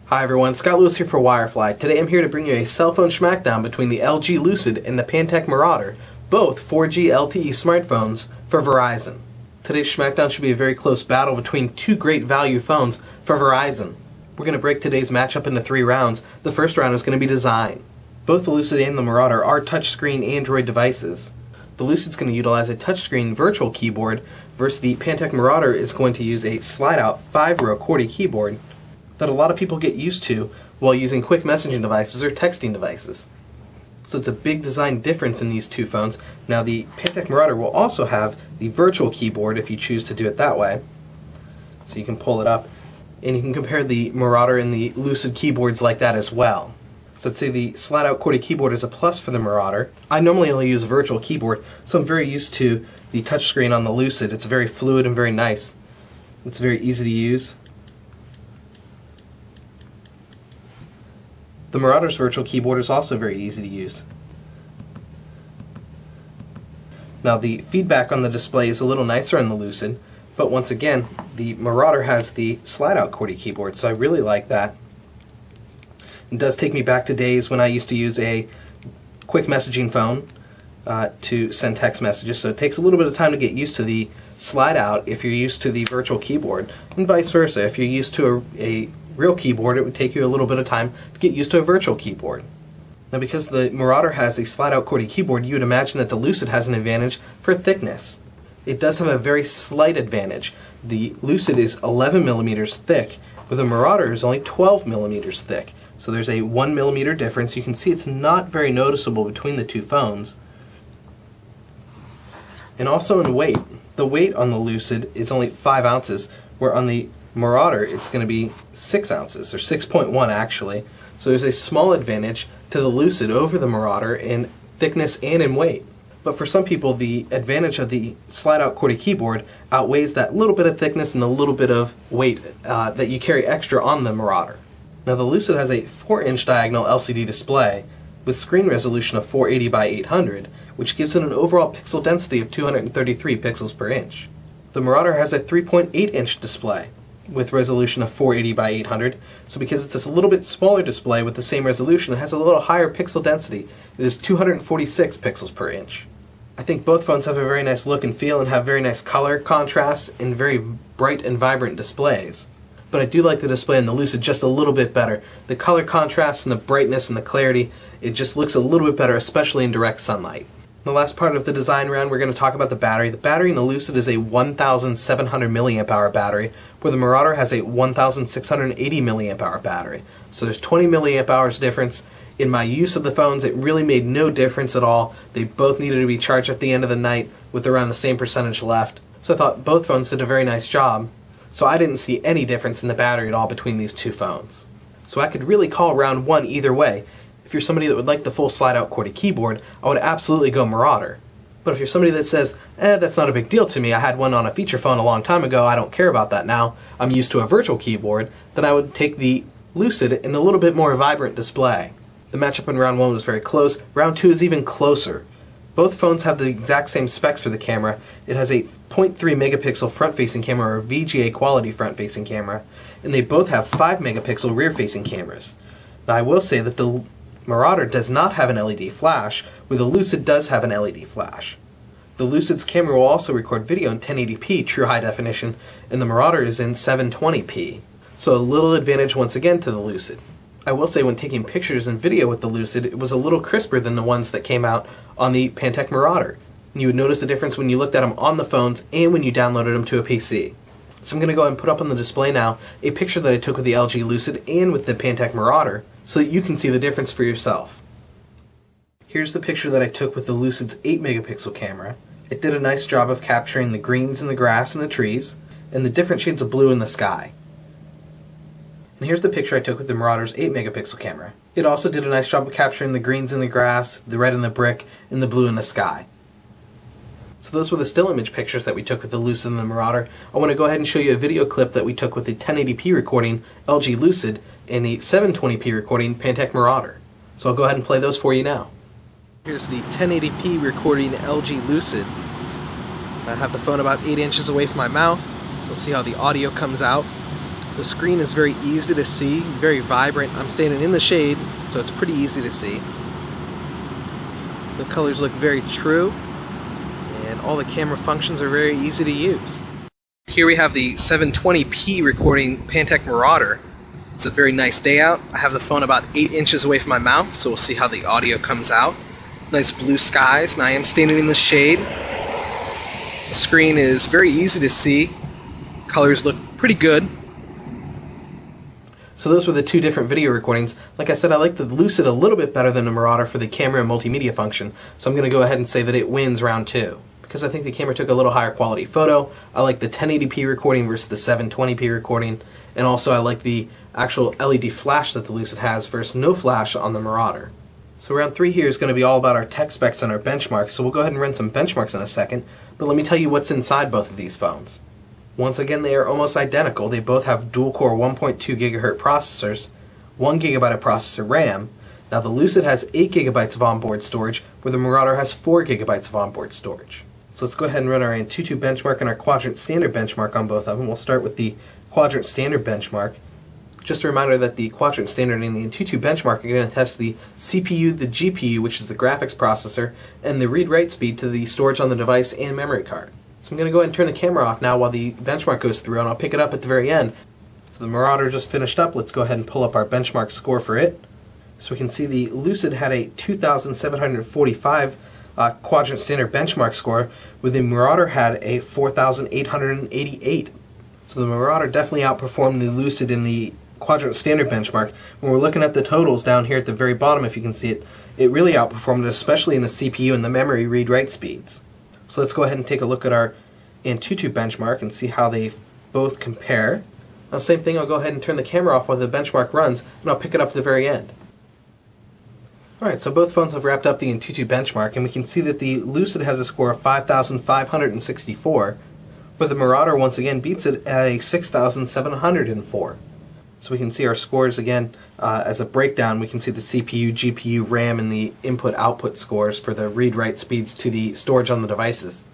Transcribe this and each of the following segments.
Hi everyone, Scott Lewis here for Wirefly. Today I'm here to bring you a cell phone schmackdown between the LG Lucid and the Pantech Marauder, both 4G LTE smartphones for Verizon. Today's schmackdown should be a very close battle between two great value phones for Verizon. We're going to break today's matchup into 3 rounds. The first round is going to be design. Both the Lucid and the Marauder are touchscreen Android devices. The Lucid's going to utilize a touchscreen virtual keyboard versus the Pantech Marauder is going to use a slide-out 5-row QWERTY keyboard that a lot of people get used to while using quick messaging devices or texting devices. So it's a big design difference in these two phones. Now the Pantech Marauder will also have the virtual keyboard if you choose to do it that way. So you can pull it up and you can compare the Marauder and the Lucid keyboards like that as well. So let's say the slide-out QWERTY keyboard is a plus for the Marauder. I normally only use a virtual keyboard, so I'm very used to the touchscreen on the Lucid. It's very fluid and very nice. It's very easy to use. The Marauder's virtual keyboard is also very easy to use. Now the feedback on the display is a little nicer on the Lucid, but once again, the Marauder has the slide-out QWERTY keyboard, so I really like that. It does take me back to days when I used to use a quick messaging phone to send text messages, so it takes a little bit of time to get used to the slide-out if you're used to the virtual keyboard, and vice versa. If you're used to a real keyboard, it would take you a little bit of time to get used to a virtual keyboard. Now because the Marauder has a slide-out QWERTY keyboard, you would imagine that the Lucid has an advantage for thickness. It does have a very slight advantage. The Lucid is 11 millimeters thick, but the Marauder is only 12 millimeters thick. So there's a 1 millimeter difference. You can see it's not very noticeable between the two phones. And also in weight. The weight on the Lucid is only 5 ounces, where on the Marauder it's going to be 6 ounces, or 6.1 actually. So there's a small advantage to the Lucid over the Marauder in thickness and in weight. But for some people, the advantage of the slide-out QWERTY keyboard outweighs that little bit of thickness and a little bit of weight that you carry extra on the Marauder. Now the Lucid has a 4-inch diagonal LCD display with screen resolution of 480 by 800, which gives it an overall pixel density of 233 pixels per inch. The Marauder has a 3.8-inch display with resolution of 480 by 800, so because it's a little bit smaller display with the same resolution, it has a little higher pixel density. It is 246 pixels per inch. I think both phones have a very nice look and feel and have very nice color contrasts and very bright and vibrant displays. But I do like the display in the Lucid just a little bit better. The color contrast and the brightness and the clarity, it just looks a little bit better, especially in direct sunlight. The last part of the design round, we're going to talk about the battery. The battery in the Lucid is a 1,700 milliamp hour battery, where the Marauder has a 1,680 milliamp hour battery. So there's 20 milliamp hours difference. In my use of the phones, it really made no difference at all. They both needed to be charged at the end of the night with around the same percentage left. So I thought both phones did a very nice job. So I didn't see any difference in the battery at all between these two phones. So I could really call round one either way. If you're somebody that would like the full slide-out QWERTY keyboard, I would absolutely go Marauder. But if you're somebody that says, that's not a big deal to me, I had one on a feature phone a long time ago, I don't care about that now, I'm used to a virtual keyboard, then I would take the Lucid in a little bit more vibrant display. The matchup in round one was very close. Round two is even closer. Both phones have the exact same specs for the camera. It has a 0.3 megapixel front-facing camera, or VGA quality front-facing camera, and they both have 5 megapixel rear-facing cameras. Now I will say that the Marauder does not have an LED flash, where the Lucid does have an LED flash. The Lucid's camera will also record video in 1080p true high definition, and the Marauder is in 720p. So a little advantage once again to the Lucid. I will say when taking pictures and video with the Lucid, it was a little crisper than the ones that came out on the Pantech Marauder. And you would notice the difference when you looked at them on the phones and when you downloaded them to a PC. So I'm going to go ahead and put up on the display now a picture that I took with the LG Lucid and with the Pantech Marauder, so that you can see the difference for yourself. Here's the picture that I took with the Lucid's 8 megapixel camera. It did a nice job of capturing the greens in the grass and the trees, and the different shades of blue in the sky. And here's the picture I took with the Marauder's 8 megapixel camera. It also did a nice job of capturing the greens in the grass, the red in the brick, and the blue in the sky. So those were the still image pictures that we took with the Lucid and the Marauder. I want to go ahead and show you a video clip that we took with the 1080p recording LG Lucid and the 720p recording Pantech Marauder. So I'll go ahead and play those for you now. Here's the 1080p recording LG Lucid. I have the phone about 8 inches away from my mouth. We'll see how the audio comes out. The screen is very easy to see, very vibrant. I'm standing in the shade, so it's pretty easy to see. The colors look very true, and all the camera functions are very easy to use. Here we have the 720p recording Pantech Marauder. It's a very nice day out. I have the phone about 8 inches away from my mouth, so we'll see how the audio comes out. Nice blue skies, and I am standing in the shade. The screen is very easy to see. Colors look pretty good. So those were the two different video recordings. Like I said, I like the Lucid a little bit better than the Marauder for the camera and multimedia function, so I'm going to go ahead and say that it wins round 2. Because I think the camera took a little higher quality photo. I like the 1080p recording versus the 720p recording, and also I like the actual LED flash that the Lucid has versus no flash on the Marauder. So round 3 here is going to be all about our tech specs and our benchmarks, so we'll go ahead and run some benchmarks in a second, but let me tell you what's inside both of these phones. Once again, they are almost identical. They both have dual-core 1.2 GHz processors, 1 GB of processor RAM. Now the Lucid has 8 GB of onboard storage, where the Marauder has 4 GB of onboard storage. So let's go ahead and run our AnTuTu benchmark and our Quadrant standard benchmark on both of them. We'll start with the Quadrant standard benchmark. Just a reminder that the Quadrant standard and the AnTuTu benchmark are going to test the CPU, the GPU, which is the graphics processor, and the read-write speed to the storage on the device and memory card. So I'm going to go ahead and turn the camera off now while the benchmark goes through, and I'll pick it up at the very end. So the Marauder just finished up. Let's go ahead and pull up our benchmark score for it. So we can see the Lucid had a 2,745 Quadrant standard benchmark score, where the Marauder had a 4,888. So the Marauder definitely outperformed the Lucid in the Quadrant standard benchmark. When we're looking at the totals down here at the very bottom, if you can see it, it really outperformed it, especially in the CPU and the memory read-write speeds. So let's go ahead and take a look at our AnTuTu benchmark and see how they both compare. Now, same thing, I'll go ahead and turn the camera off while the benchmark runs, and I'll pick it up at the very end. Alright, so both phones have wrapped up the AnTuTu benchmark, and we can see that the Lucid has a score of 5,564, but the Marauder once again beats it at a 6,704. So we can see our scores again as a breakdown. We can see the CPU, GPU, RAM, and the input-output scores for the read-write speeds to the storage on the devices.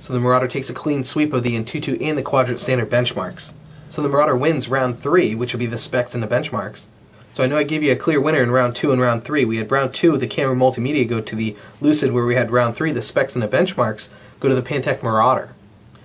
So the Marauder takes a clean sweep of the AnTuTu and the Quadrant standard benchmarks. So the Marauder wins round 3, which would be the specs and the benchmarks. So I know I gave you a clear winner in round 2 and round 3. We had round 2 with the camera multimedia go to the Lucid, where we had round 3, the specs and the benchmarks, go to the Pantech Marauder.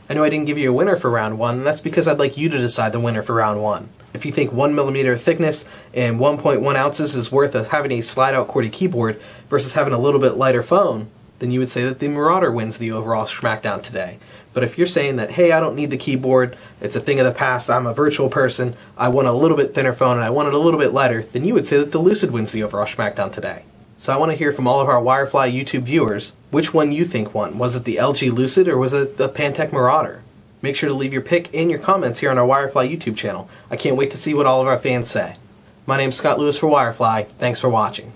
I know I didn't give you a winner for round 1, and that's because I'd like you to decide the winner for round 1. If you think 1mm thickness and 1.1 ounces is worth having a slide-out QWERTY keyboard versus having a little bit lighter phone, then you would say that the Marauder wins the overall Schmackdown today. But if you're saying that, hey, I don't need the keyboard, it's a thing of the past, I'm a virtual person, I want a little bit thinner phone and I want it a little bit lighter, then you would say that the Lucid wins the overall Schmackdown today. So I want to hear from all of our Wirefly YouTube viewers which one you think won. Was it the LG Lucid or was it the Pantech Marauder? Make sure to leave your pick and your comments here on our Wirefly YouTube channel. I can't wait to see what all of our fans say. My name's Scott Lewis for Wirefly. Thanks for watching.